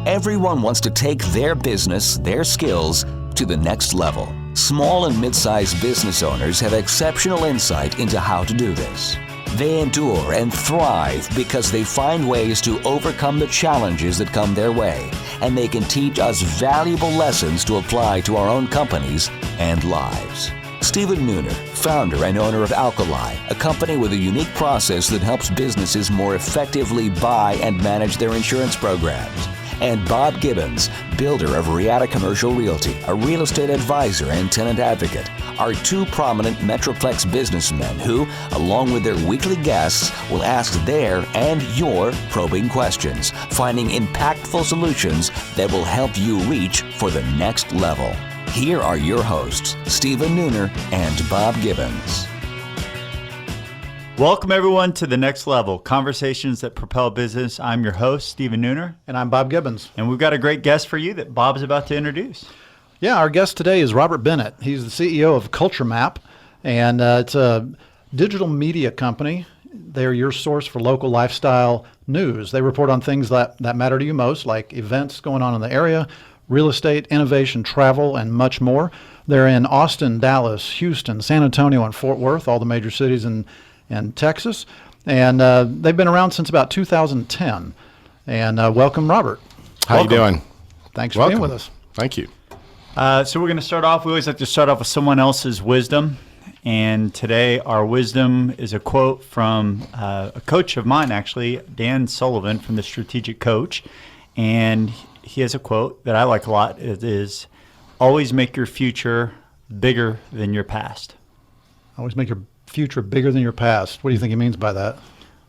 Everyone wants to take their business, their skills, to the next level. Small and mid-sized business owners have exceptional insight into how to do this. They endure and thrive because they find ways to overcome the challenges that come their way, and they can teach us valuable lessons to apply to our own companies and lives. Stephen Nooner, founder and owner of Alkali, a company with a unique process that helps businesses more effectively buy and manage their insurance programs. And Bob Gibbons, builder of Riata Commercial Realty, a real estate advisor and tenant advocate, are two prominent Metroplex businessmen who, along with their weekly guests, will ask their and your probing questions, finding impactful solutions that will help you reach for the next level. Here are your hosts, Stephen Nooner and Bob Gibbons. Welcome, everyone, to The Next Level, Conversations that Propel Business. I'm your host, Stephen Nooner. And I'm Bob Gibbons. And we've got a great guest for you that Bob's about to introduce. Yeah, our guest today is Robert Bennett. He's the CEO of Culture Map, and it's a digital media company. They're your source for local lifestyle news. They report on things that matter to you most, like events going on in the area, real estate, innovation, travel, and much more. They're in Austin, Dallas, Houston, San Antonio, and Fort Worth, all the major cities in Texas, and they've been around since about 2010. And welcome, Robert. How you doing? Thanks for being with us. Thank you. So we're going to start off. We always like to start off with someone else's wisdom, and today our wisdom is a quote from a coach of mine, actually, Dan Sullivan from the Strategic Coach, and he has a quote that I like a lot. It is, "Always make your future bigger than your past." Always make your future bigger than your past. What do you think he means by that?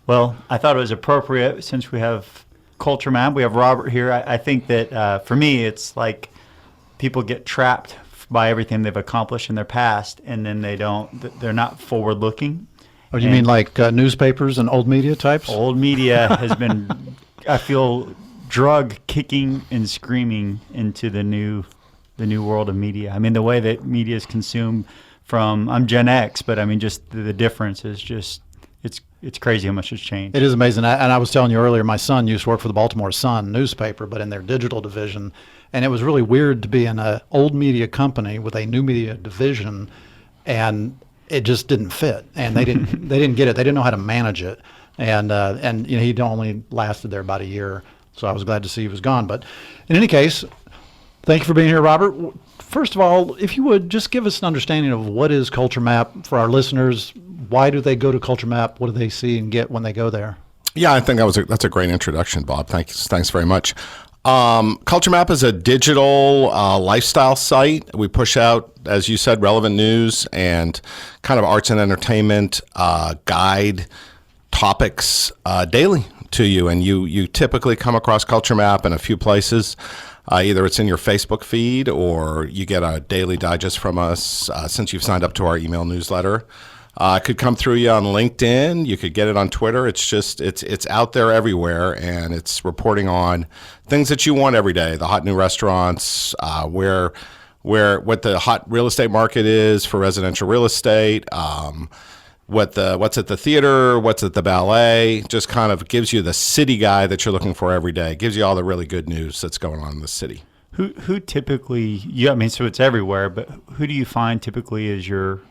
Well, I thought it was appropriate since we have Culture Map. We have Robert here. I think that for me, it's like people get trapped by everything they've accomplished in their past, and then they're not forward looking. Oh, you mean like newspapers and old media types? Old media has been, I feel, drug kicking and screaming into the new world of media. I mean, the way that media is consumed I'm Gen X, but I mean, just the difference is just, it's crazy how much has changed. It is amazing. And I was telling you earlier, my son used to work for the Baltimore Sun newspaper, but in their digital division. And it was really weird to be in an old media company with a new media division, and it just didn't fit. And they didn't get it. They didn't know how to manage it. And you know, he'd only lasted there about a year. So I was glad to see he was gone. But in any case, thank you for being here, Robert. First of all, if you would just give us an understanding of what is Culture Map for our listeners. Why do they go to Culture Map? What do they see and get when they go there? Yeah, I think that's a great introduction, Bob. Thanks very much. Culture Map is a digital lifestyle site. We push out, as you said, relevant news and kind of arts and entertainment guide topics daily to you. And you typically come across Culture Map in a few places. Either it's in your Facebook feed or you get a daily digest from us since you've signed up to our email newsletter. It could come through you on LinkedIn. You could get it on Twitter. It's just it's out there everywhere, and it's reporting on things that you want every day. The hot new restaurants, what the hot real estate market is for residential real estate. What's at the theater, what's at the ballet, just kind of gives you the city guy that you're looking for every day. Gives you all the really good news that's going on in the city. Who typically, I mean, so it's everywhere, but who do you find typically is your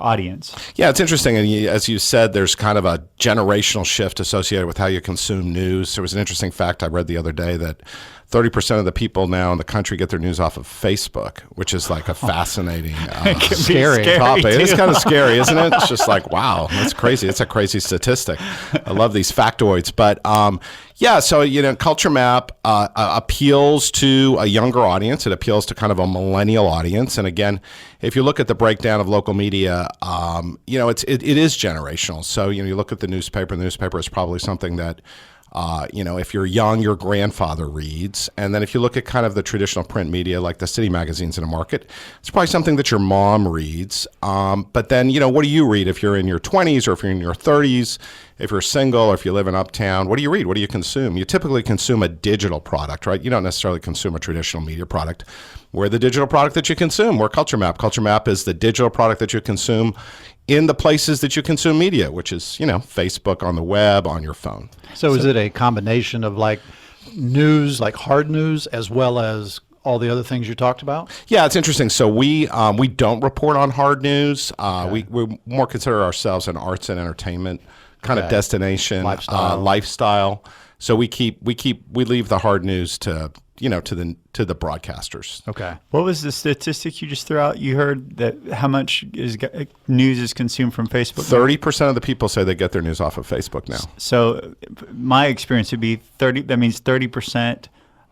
audience? Yeah, it's interesting. And as you said, there's kind of a generational shift associated with how you consume news. There was an interesting fact I read the other day that 30% of the people now in the country get their news off of Facebook, which is like a fascinating, scary topic. It is too. kind of scary, isn't it? It's just like, wow, that's crazy. It's a crazy statistic. I love these factoids. But yeah, so, you know, Culture Map appeals to a younger audience. It appeals to kind of a millennial audience. And again, if you look at the breakdown of local media, you know, it is generational. So, you know, you look at the newspaper is probably something that, you know, if you're young, your grandfather reads. And then if you look at kind of the traditional print media, like the city magazines in a market, it's probably something that your mom reads. But then, you know, what do you read if you're in your 20s or if you're in your 30s, if you're single or if you live in Uptown? What do you read? What do you consume? You typically consume a digital product, right? You don't necessarily consume a traditional media product. We're the digital product that you consume. We're Culture Map. Culture Map is the digital product that you consume in the places that you consume media, which is, you know, Facebook, on the web, on your phone. So is it a combination of like news, like hard news, as well as all the other things you talked about? Yeah, it's interesting. So we don't report on hard news. We more consider ourselves an arts and entertainment kind of destination, lifestyle. So we leave the hard news to the broadcasters. Okay. What was the statistic you just threw out? You heard that how much news is consumed from Facebook? 30% of the people say they get their news off of Facebook now. So my experience would be 30. That means 30%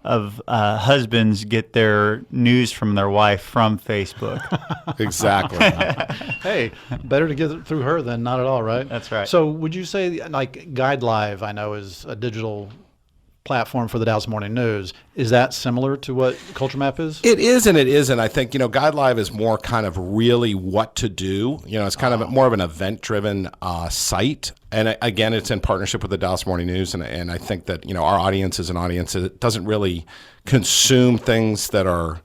of husbands get their news from their wife from Facebook. Exactly. Hey, better to get it through her than not at all, right? That's right. So would you say, like, Guide Live, I know, is a digital platform for the Dallas Morning News. Is that similar to what Culture Map is? It is and it isn't. I think, Guide Live is more kind of really what to do. It's kind of more of an event-driven site. And again, it's in partnership with the Dallas Morning News. And I think that, our audience is an audience that doesn't really consume things that are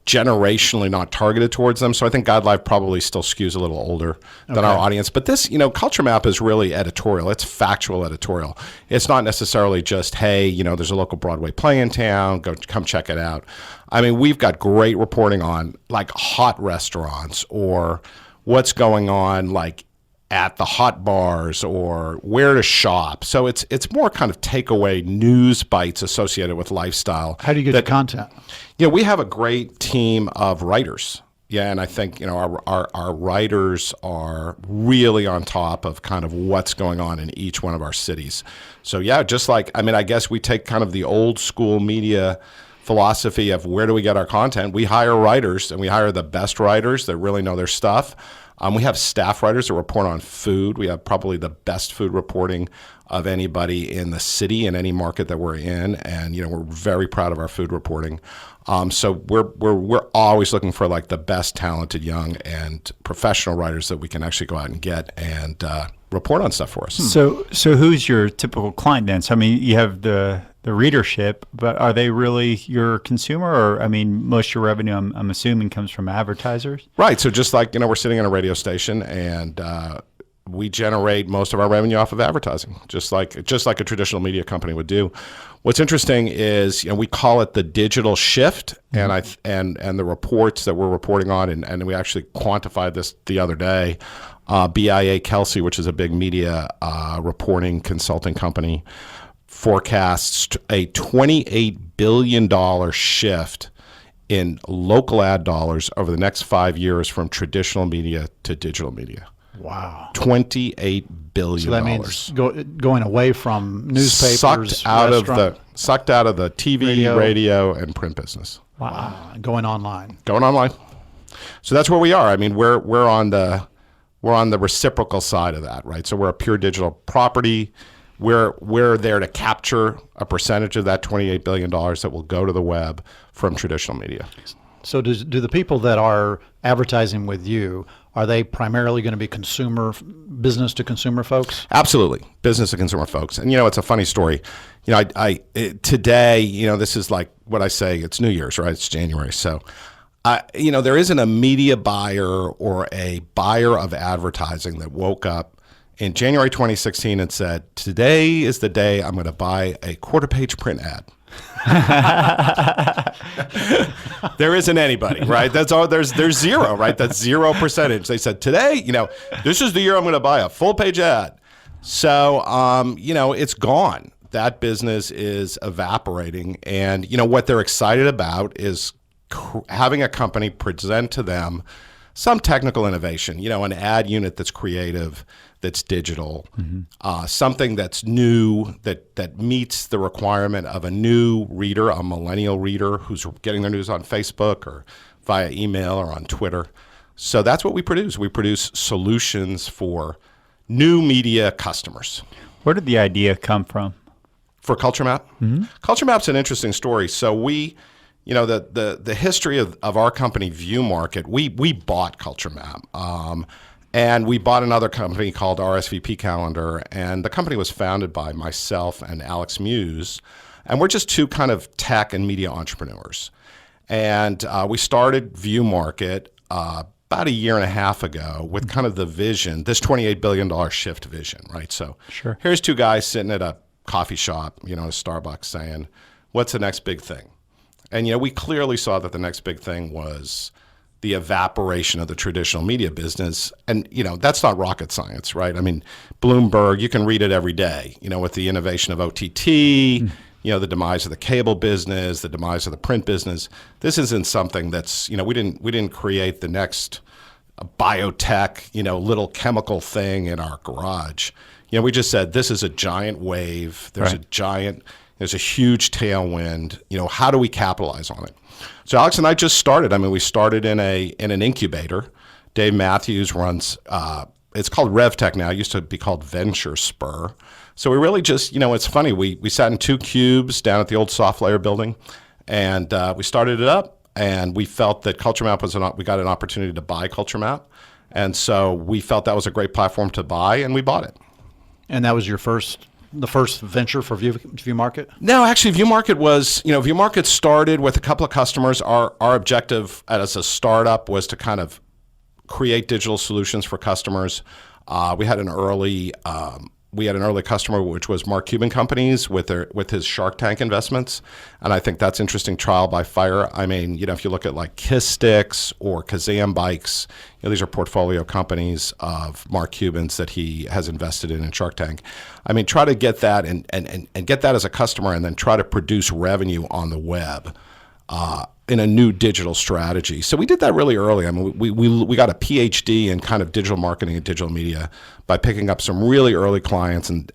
generationally not targeted towards them. So I think Guide Live probably still skews a little older than our audience. But this, Culture Map is really editorial. It's factual editorial. It's not necessarily just, hey, there's a local Broadway play in town, come check it out. I mean, we've got great reporting on like hot restaurants or what's going on like at the hot bars or where to shop. So it's more kind of takeaway news bites associated with lifestyle. How do you get the content? We have a great team of writers. Yeah, and I think our writers are really on top of kind of what's going on in each one of our cities. So yeah, just like I guess we take kind of the old school media philosophy of where do we get our content. We hire writers, and we hire the best writers that really know their stuff. We have staff writers that report on food. We have probably the best food reporting of anybody in the city in any market that we're in, and we're very proud of our food reporting. So we're always looking for like the best talented young and professional writers that we can actually go out and get and report on stuff for us. So who's your typical client then? So you have the readership, but are they really your consumer? Or most of your revenue, I'm assuming, comes from advertisers. Right. So just like we're sitting in a radio station and we generate most of our revenue off of advertising, just like a traditional media company would do. What's interesting is we call it the digital shift, and the reports that we're reporting on, and we actually quantified this the other day. BIA Kelsey, which is a big media reporting consulting company, forecasts a $28 billion shift in local ad dollars over the next 5 years from traditional media to digital media. Wow. $28 billion. So that means going away from newspapers, sucked out of the TV, radio, and print business. Wow. Going online. So that's where we are. We're on the reciprocal side of that, right? So we're a pure digital property. We're there to capture a percentage of that $28 billion that will go to the web from traditional media. So do the people that are advertising with you, are they primarily going to be business to consumer folks? Absolutely, business to consumer folks. And it's a funny story. Today, this is like what I say. It's New Year's, right? It's January, so. There isn't a media buyer or a buyer of advertising that woke up in January 2016 and said, today is the day I'm going to buy a quarter-page print ad. There isn't anybody, right? That's all. There's zero, right? That's 0%. They said, today, this is the year I'm going to buy a full-page ad. So, it's gone. That business is evaporating. And, what they're excited about is having a company present to them some technical innovation, an ad unit that's creative, that's digital, something that's new, that meets the requirement of a new reader, a millennial reader who's getting their news on Facebook or via email or on Twitter. So that's what we produce. We produce solutions for new media customers. Where did the idea come from? For Culture Map? Mm-hmm. Culture Map's an interesting story. So we... the history of our company, View Market, we bought Culture Map. And we bought another company called RSVP Calendar. And the company was founded by myself and Alex Muse. And we're just two kind of tech and media entrepreneurs. And we started View Market about a year and a half ago with kind of the vision, this $28 billion shift vision, right? So here's two guys sitting at a coffee shop, a Starbucks, saying, what's the next big thing? And, we clearly saw that the next big thing was the evaporation of the traditional media business. And, that's not rocket science, right? I mean, Bloomberg, you can read it every day, with the innovation of OTT, the demise of the cable business, the demise of the print business. This isn't something that's, we didn't create the next biotech, little chemical thing in our garage. We just said, this is a giant wave. There's a huge tailwind. How do we capitalize on it? So Alex and I just started. I mean, we started in an incubator. Dave Matthews runs, it's called RevTech now. It used to be called Venture Spur. So we really just, it's funny. We sat in 2 cubes down at the old Soft Layer building, and we started it up. And we felt that Culture Map we got an opportunity to buy Culture Map. And so we felt that was a great platform to buy, and we bought it. And that was the first venture for ViewMarket? No, actually, ViewMarket was, ViewMarket started with a couple of customers. Our objective as a startup was to kind of create digital solutions for customers. We had an early customer, which was Mark Cuban Companies with his Shark Tank investments, and I think that's interesting trial by fire. I mean, if you look at like Kiss Sticks or Kazam Bikes, these are portfolio companies of Mark Cuban's that he has invested in Shark Tank. I mean, try to get that and get that as a customer, and then try to produce revenue on the web. In a new digital strategy. So we did that really early. I mean, we got a PhD in kind of digital marketing and digital media by picking up some really early clients and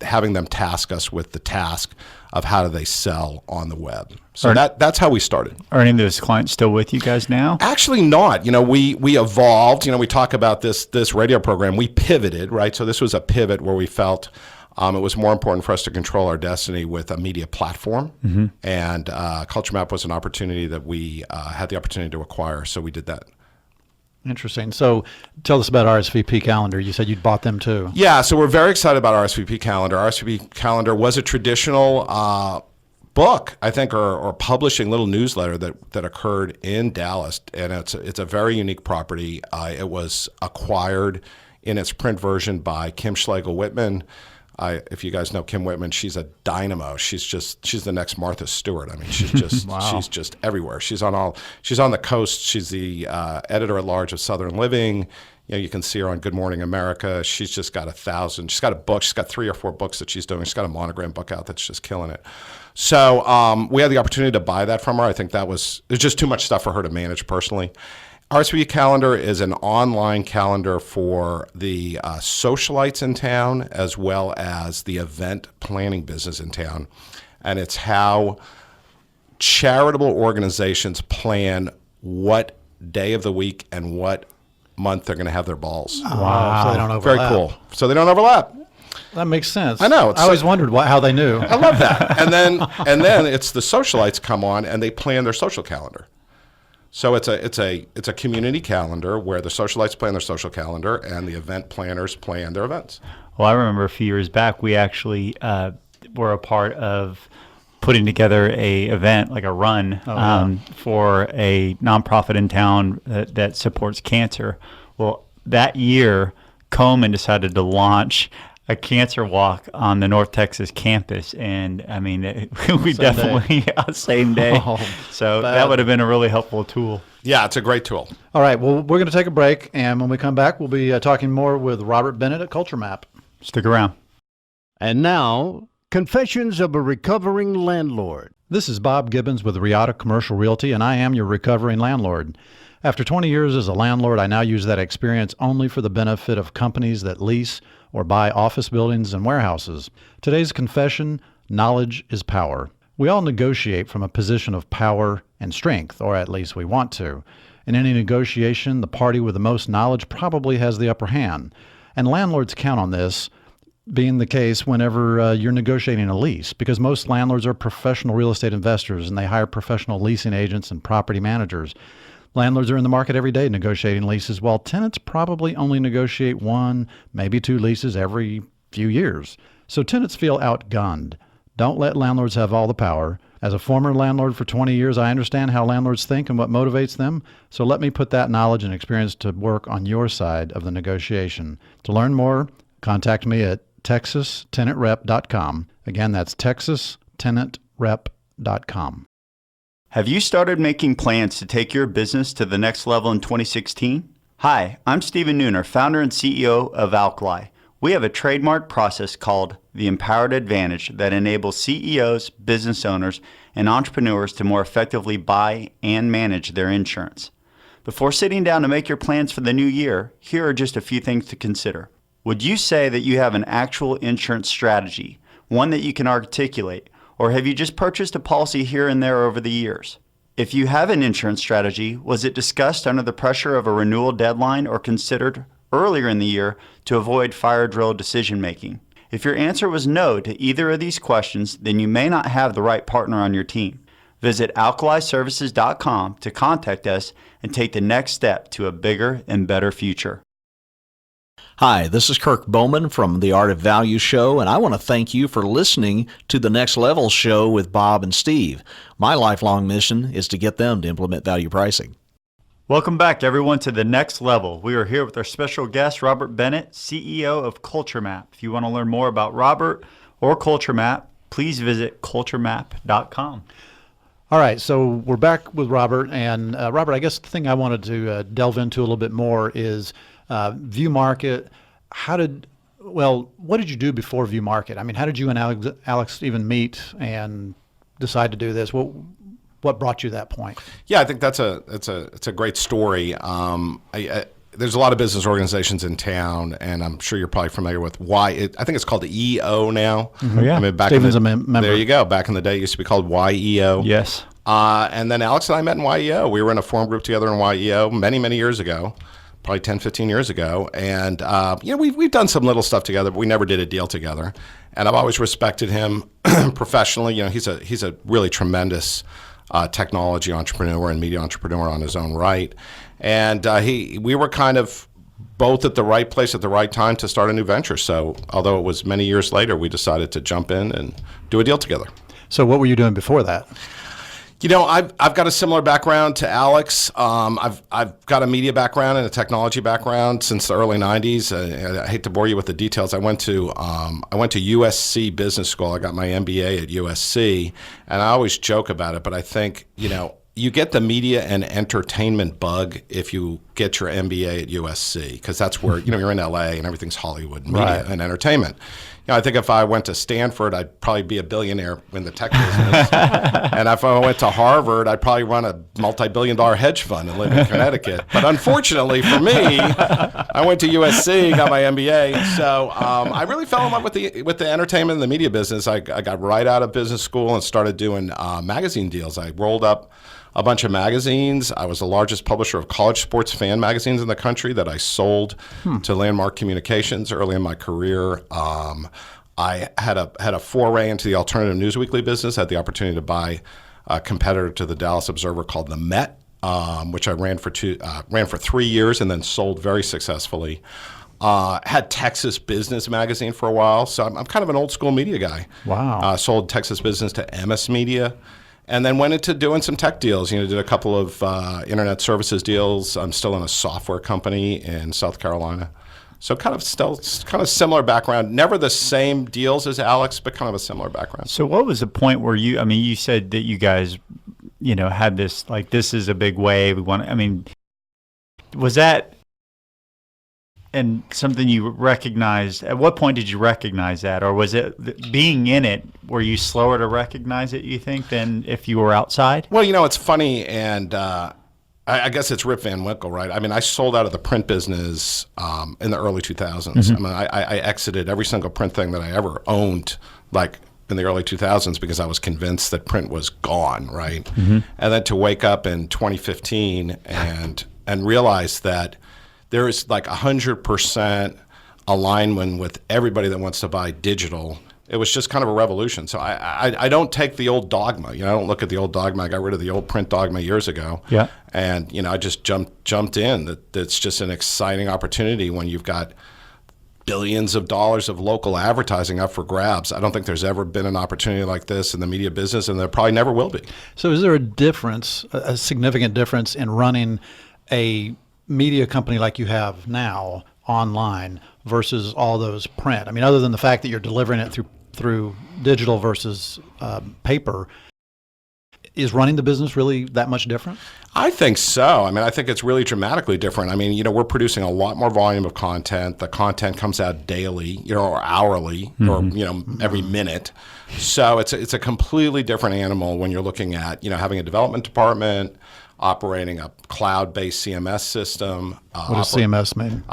having them task us with the task of how do they sell on the web. So that's how we started. Are any of those clients still with you guys now? Actually not. We evolved. We talk about this radio program. We pivoted, right? So this was a pivot where we felt it was more important for us to control our destiny with a media platform, and Culture Map was an opportunity that we had the opportunity to acquire, so we did that. Interesting. So tell us about RSVP Calendar. You said you'd bought them too. Yeah, so we're very excited about RSVP Calendar. RSVP Calendar was a traditional book, I think, or publishing little newsletter that occurred in Dallas, and it's a very unique property. It was acquired in its print version by Kim Schlegel-Whitman. If you guys know Kim Whitman, she's a dynamo. She's the next Martha Stewart. I mean, she's just wow. She's just everywhere. She's on the coast. She's the editor at large of Southern Living. You can see her on Good Morning America. She's just got 1,000. She's got a book. She's got 3 or 4 books that she's doing. She's got a monogram book out that's just killing it. So we had the opportunity to buy that from her. I think there's just too much stuff for her to manage personally. RSVP Calendar is an online calendar for the socialites in town as well as the event planning business in town. And it's how charitable organizations plan what day of the week and what month they're going to have their balls. Wow. So they don't overlap. Very cool. So they don't overlap. That makes sense. I know. I always wondered how they knew. I love that. And then it's the socialites come on and they plan their social calendar. So it's a community calendar where the socialites plan their social calendar and the event planners plan their events. Well, I remember a few years back, we actually were a part of putting together a event, like a run, for a nonprofit in town that supports cancer. Well, that year, Komen decided to launch a cancer walk on the North Texas campus, and I mean, we definitely same day. So that would have been a really helpful tool. Yeah, it's a great tool. All right, well, we're going to take a break, and when we come back, we'll be talking more with Robert Bennett at Culture Map. Stick around. And now, Confessions of a Recovering Landlord. This is Bob Gibbons with Riata Commercial Realty, and I am your recovering landlord. After 20 years as a landlord, I now use that experience only for the benefit of companies that lease or buy office buildings and warehouses. Today's confession: knowledge is power. We all negotiate from a position of power and strength, or at least we want to. In any negotiation, the party with the most knowledge probably has the upper hand. And landlords count on this being the case whenever you're negotiating a lease, because most landlords are professional real estate investors and they hire professional leasing agents and property managers. Landlords are in the market every day negotiating leases, while tenants probably only negotiate 1, maybe 2 leases every few years. So tenants feel outgunned. Don't let landlords have all the power. As a former landlord for 20 years, I understand how landlords think and what motivates them. So let me put that knowledge and experience to work on your side of the negotiation. To learn more, contact me at TexasTenantRep.com. Again, that's TexasTenantRep.com. Have you started making plans to take your business to the next level in 2016? Hi, I'm Stephen Nooner, founder and CEO of Alkali. We have a trademark process called the Empowered Advantage that enables CEOs, business owners, and entrepreneurs to more effectively buy and manage their insurance. Before sitting down to make your plans for the new year, here are just a few things to consider. Would you say that you have an actual insurance strategy, one that you can articulate, or have you just purchased a policy here and there over the years? If you have an insurance strategy, was it discussed under the pressure of a renewal deadline or considered earlier in the year to avoid fire drill decision making? If your answer was no to either of these questions, then you may not have the right partner on your team. Visit alkaliservices.com to contact us and take the next step to a bigger and better future. Hi, this is Kirk Bowman from the Art of Value Show, and I want to thank you for listening to the Next Level Show with Bob and Steve. My lifelong mission is to get them to implement value pricing. Welcome back, everyone, to The Next Level. We are here with our special guest, Robert Bennett, CEO of Culture Map. If you want to learn more about Robert or Culture Map, please visit culturemap.com. All right, so we're back with Robert, and Robert, I guess the thing I wanted to delve into a little bit more is View Market. What did you do before View Market? I mean, how did you and Alex even meet and decide to do this? What brought you to that point? Yeah, I think it's a great story. There's a lot of business organizations in town, and I'm sure you're probably familiar with why. I think it's called the EO now. Mm-hmm. Yeah, I mean, Stephen's a member. There you go. Back in the day, it used to be called YEO. Yes. And then Alex and I met in YEO. We were in a forum group together in YEO many, many years ago, probably 10, 15 years ago. And, we've done some little stuff together, but we never did a deal together. And I've always respected him professionally. You know, he's a really tremendous technology entrepreneur and media entrepreneur on his own right. And we were kind of both at the right place at the right time to start a new venture. So although it was many years later, we decided to jump in and do a deal together. So what were you doing before that? You know, I've got a similar background to Alex. I've got a media background and a technology background since the early '90s. I hate to bore you with the details. I went to USC Business School. I got my MBA at USC, and I always joke about it. But I think you get the media and entertainment bug if you get your MBA at USC, because that's where you're in LA and everything's Hollywood media and entertainment. I think if I went to Stanford, I'd probably be a billionaire in the tech business. And if I went to Harvard, I'd probably run a multi-billion-dollar hedge fund and live in Connecticut. But unfortunately for me, I went to USC, got my MBA. So I really fell in love with the entertainment and the media business. I got right out of business school and started doing magazine deals. I rolled up a bunch of magazines. I was the largest publisher of college sports fan magazines in the country that I sold to Landmark Communications early in my career. I had a foray into the alternative news weekly business. Had the opportunity to buy a competitor to the Dallas Observer called the Met, which I ran for 3 years and then sold very successfully. Had Texas Business Magazine for a while, so I'm kind of an old school media guy. Wow. Sold Texas Business to MS Media. And then went into doing some tech deals. Did a couple of internet services deals. I'm still in a software company in South Carolina. So kind of similar background. Never the same deals as Alex, but kind of a similar background. So what was the point where you said that you guys, had this, like, this is a big wave. Was that and something you recognized? At what point did you recognize that? Or was it being in it, were you slower to recognize it, you think, than if you were outside? Well, it's funny, and I guess it's Rip Van Winkle, right? I sold out of the print business in the early 2000s. Mm-hmm. I exited every single print thing that I ever owned, like in the early 2000s, because I was convinced that print was gone, right? Mm-hmm. And then to wake up in 2015 and realize that there is like 100% alignment with everybody that wants to buy digital. It was just kind of a revolution. So I don't take the old dogma. I don't look at the old dogma. I got rid of the old print dogma years ago. Yeah. And I just jumped in. That's just an exciting opportunity when you've got billions of dollars of local advertising up for grabs. I don't think there's ever been an opportunity like this in the media business, and there probably never will be. So is there a difference, a significant difference in running a media company like you have now online versus all those print? I mean, other than the fact that you're delivering it through digital versus paper, is running the business really that much different? I think so. I mean, I think it's really dramatically different. I mean, we're producing a lot more volume of content. The content comes out daily, or hourly, or every minute. So it's a completely different animal when you're looking at having a development department, operating a cloud-based CMS system. What does CMS mean?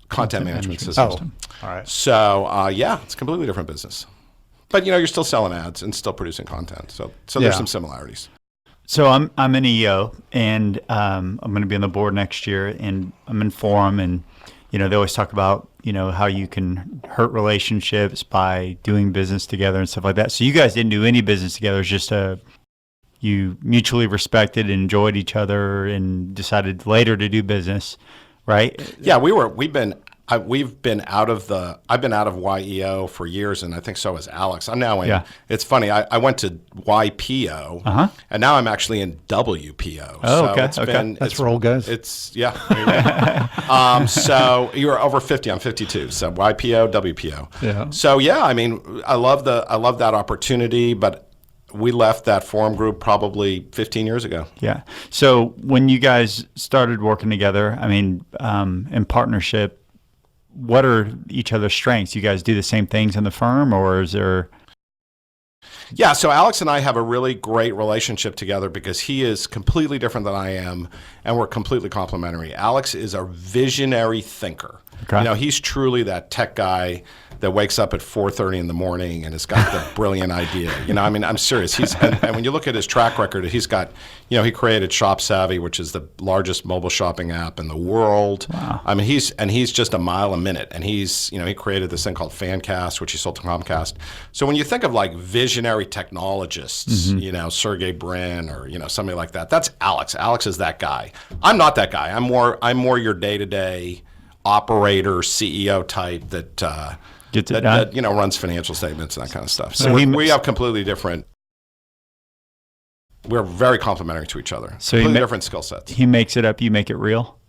Content management system. All right. So it's a completely different business. But you're still selling ads and still producing content. So there's some similarities. So I'm an EO, and I'm going to be on the board next year, and I'm in Forum, and they always talk about how you can hurt relationships by doing business together and stuff like that. So you guys didn't do any business together; it's just you mutually respected and enjoyed each other, and decided later to do business, right? Yeah, I've been out of YEO for years, and I think so has Alex. I'm now in. Yeah. It's funny. I went to YPO, and now I'm actually in WPO. Oh, okay. That's for old guys. So you're over 50. I'm 52. So YPO, WPO. Yeah. So I mean, I love that opportunity, but we left that Forum group probably 15 years ago. Yeah. So when you guys started working together, I mean, in partnership, what are each other's strengths? You guys do the same things in the firm, or is there? Yeah, so Alex and I have a really great relationship together because he is completely different than I am, and we're completely complementary. Alex is a visionary thinker. Okay. He's truly that tech guy that wakes up at 4:30 in the morning and has got the brilliant idea. I mean, I'm serious. And when you look at his track record, he's got, he created Shop Savvy, which is the largest mobile shopping app in the world. Wow. I mean, he's just a mile a minute, and he created this thing called Fancast, which he sold to Comcast. So when you think of like visionary technologists, Sergey Brin or somebody like that, that's Alex. Alex is that guy. I'm not that guy. I'm more your day-to-day operator, CEO type that runs financial statements and that kind of stuff. So we have completely different. We're very complementary to each other. So completely different skill sets. He makes it up, you make it real.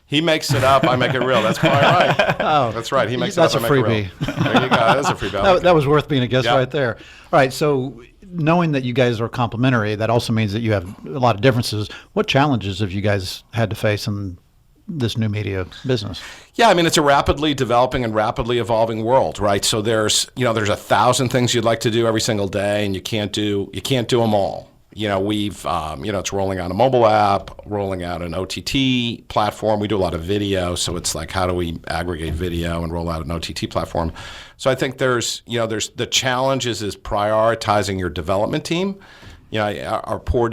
He makes it up, I make it real. That's probably right. Oh, that's right. He makes it up, I make it real. There you go. That is a freebie. That was worth being a guest right there. All right. So knowing that you guys are complementary, that also means that you have a lot of differences. What challenges have you guys had to face in this new media business? Yeah, I mean, it's a rapidly developing and rapidly evolving world, right? So there's 1,000 things you'd like to do every single day, and you can't do them all. It's rolling out a mobile app, rolling out an OTT platform. We do a lot of video, so it's like, how do we aggregate video and roll out an OTT platform? So I think there's the challenges is prioritizing your development team. Our poor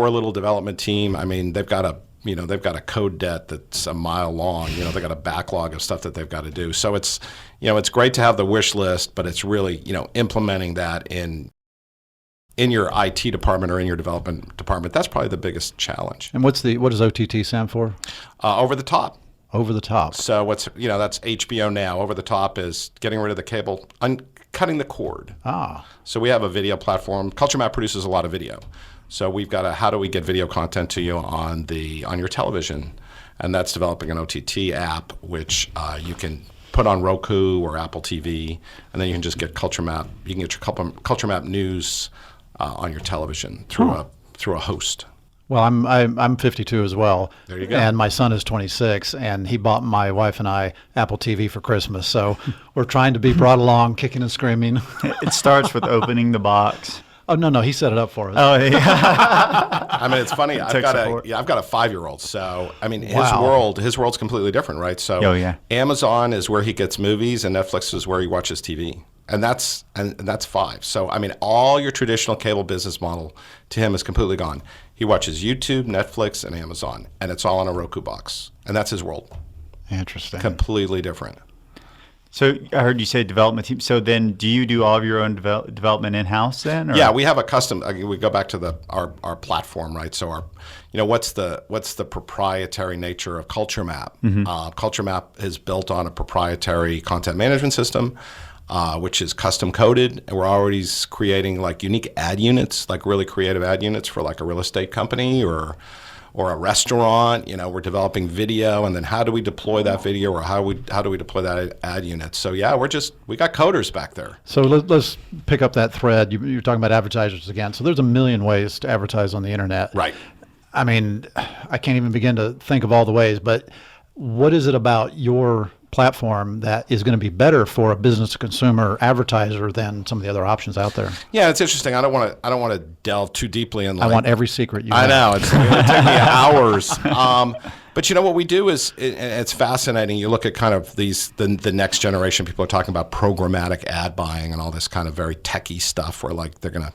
little development team. I mean, they've got a code debt that's a mile long. They've got a backlog of stuff that they've got to do. So it's great to have the wish list, but it's really, implementing that in your IT department or in your development department. That's probably the biggest challenge. And what does OTT stand for? Over the top. Over the top. So that's HBO Now. Over the top is getting rid of the cable, cutting the cord. So we have a video platform. Culture Map produces a lot of video. So we've got how do we get video content to you on your television? And that's developing an OTT app, which you can put on Roku or Apple TV, and then you can just get Culture Map. You can get your Culture Map news on your television through a host. Well, I'm 52 as well. There you go. And my son is 26, and he bought my wife and I Apple TV for Christmas. So we're trying to be brought along, kicking and screaming. It starts with opening the box. Oh no, he set it up for us. Oh yeah. I mean, it's funny. I've got a 5-year-old. So I mean, his world's completely different, right? So Amazon is where he gets movies, and Netflix is where he watches TV, and that's 5. So I mean, all your traditional cable business model to him is completely gone. He watches YouTube, Netflix, and Amazon, and it's all on a Roku box, and that's his world. Interesting. Completely different. So I heard you say development team. So then, do you do all of your own development in house then? Or? Yeah, we have a custom. We go back to our platform, right? So what's the proprietary nature of Culture Map? Mm-hmm. Culture Map is built on a proprietary content management system, which is custom coded, and we're already creating like unique ad units, like really creative ad units for like a real estate company or or a restaurant, we're developing video, and then how do we deploy that video, or how do we deploy that ad unit? So yeah, we got coders back there. So let's pick up that thread. You're talking about advertisers again. So there's a million ways to advertise on the internet. Right. I mean, I can't even begin to think of all the ways, but what is it about your platform that is going to be better for a business to consumer advertiser than some of the other options out there? Yeah, it's interesting. I don't want to delve too deeply in. I want every secret you I have. know it's going to take me hours. But what we do is it's fascinating. You look at kind of the next generation. People are talking about programmatic ad buying and all this kind of very techie stuff, where like they're gonna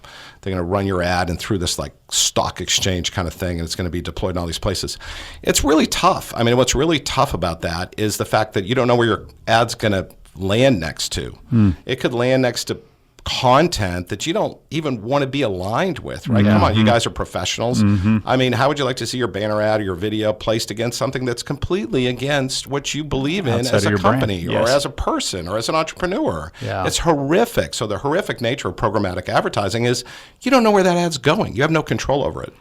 run your ad and through this like stock exchange kind of thing, and it's going to be deployed in all these places. It's really tough. I mean, what's really tough about that is the fact that you don't know where your ad's going to land next to. It could land next to content that you don't even want to be aligned with, right? Come on, you guys are professionals. I mean, how would you like to see your banner ad or your video placed against something that's completely against what you believe in Outside as of a your company brand. Yes. or as a person or as an entrepreneur? Yeah. It's horrific. So the horrific nature of programmatic advertising is you don't know where that ad's going. You have no control over it.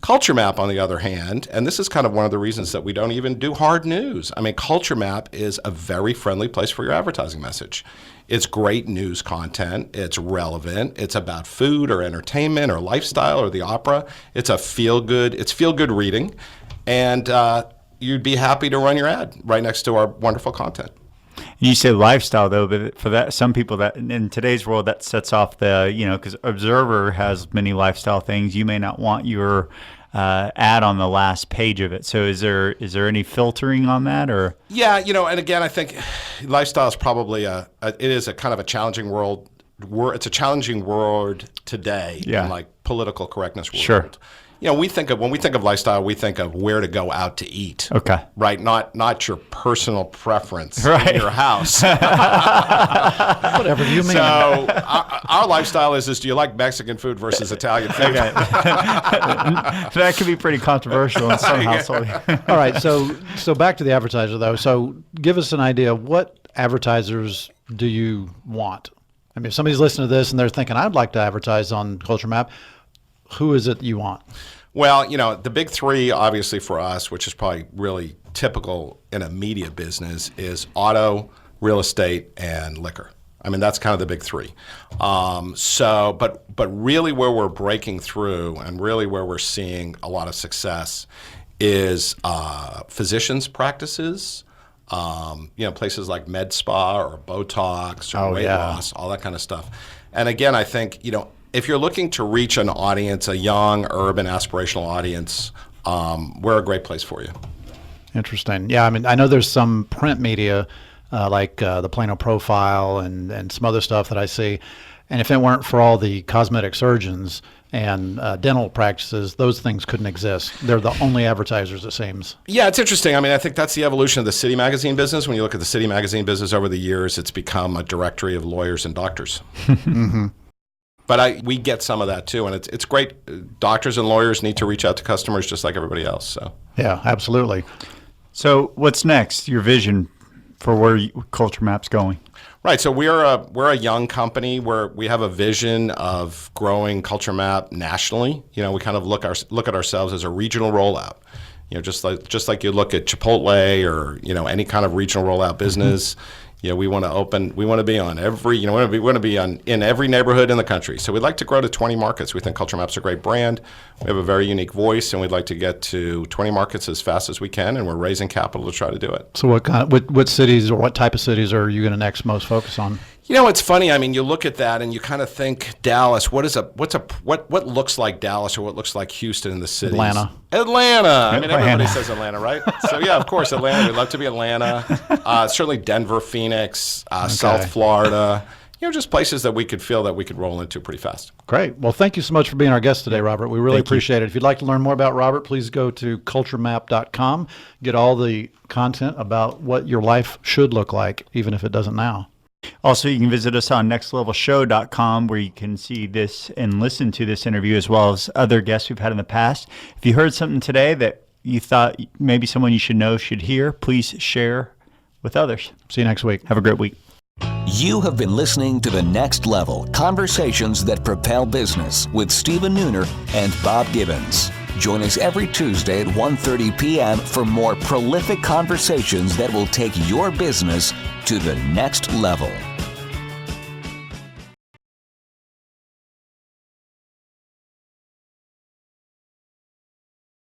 Culture Map, on the other hand, and this is kind of one of the reasons that we don't even do hard news. I mean, Culture Map is a very friendly place for your advertising message. It's great news content. It's relevant. It's about food or entertainment or lifestyle or the opera. It's feel good reading, and you'd be happy to run your ad right next to our wonderful content. You say lifestyle, though, but for that, some people that in today's world that sets off because Observer has many lifestyle things. You may not want your ad on the last page of it. So is there any filtering on that, or? Yeah, and again, I think lifestyle is probably it is a kind of a challenging world. It's a challenging word today in like political correctness world. Sure. When we think of lifestyle, we think of where to go out to eat. Okay. Right. Not your personal preference in your house. Whatever you mean. So our lifestyle is do you like Mexican food versus Italian food? That could be pretty controversial in some households. All right. So back to the advertiser, though. So give us an idea. What advertisers do you want? I mean, if somebody's listening to this and they're thinking, I'd like to advertise on Culture Map, who is it you want? Well, the big three, obviously for us, which is probably really typical in a media business, is auto, real estate, and liquor. I mean, that's kind of the big three. But really where we're breaking through and really where we're seeing a lot of success is physicians' practices, places like med spa or Botox or weight loss, all that kind of stuff. And again, I think, if you're looking to reach an audience, a young, urban, aspirational audience, we're a great place for you. Interesting. Yeah, I mean, I know there's some print media like the Plano Profile and some other stuff that I see. And if it weren't for all the cosmetic surgeons and dental practices, those things couldn't exist. They're the only advertisers, it seems. Yeah, it's interesting. I mean, I think that's the evolution of the City Magazine business. When you look at the City Magazine business over the years, it's become a directory of lawyers and doctors. Mm-hmm. But we get some of that too, and it's great. Doctors and lawyers need to reach out to customers just like everybody else. So yeah, absolutely. So what's next? Your vision for where Culture Map's going? Right. So we're a young company where we have a vision of growing Culture Map nationally. We kind of look at ourselves as a regional rollout. Just like you look at Chipotle or any kind of regional rollout business. We want to be on every, we want to be in every neighborhood in the country. So we'd like to grow to 20 markets. We think Culture Map's a great brand. We have a very unique voice, and we'd like to get to 20 markets as fast as we can, and we're raising capital to try to do it. So what cities or what type of cities are you going to next most focus on? It's funny. I mean, you look at that and you kind of think Dallas. What looks like Dallas or what looks like Houston in the cities? Atlanta. I mean, everybody says Atlanta, right? So yeah, of course, Atlanta. We'd love to be Atlanta. Certainly Denver, Phoenix, South Florida. Just places that we could feel that we could roll into pretty fast. Great. Well, thank you so much for being our guest today, Robert. We really appreciate it. If you'd like to learn more about Robert, please go to culturemap.com. Get all the content about what your life should look like, even if it doesn't now. Also, you can visit us on nextlevelshow.com, where you can see this and listen to this interview as well as other guests we've had in the past. If you heard something today that you thought maybe someone you should know should hear, please share with others. See you next week. Have a great week. You have been listening to The Next Level, Conversations that Propel Business with Stephen Nooner and Bob Gibbons. Join us every Tuesday at 1:30 p.m. for more prolific conversations that will take your business to the next level.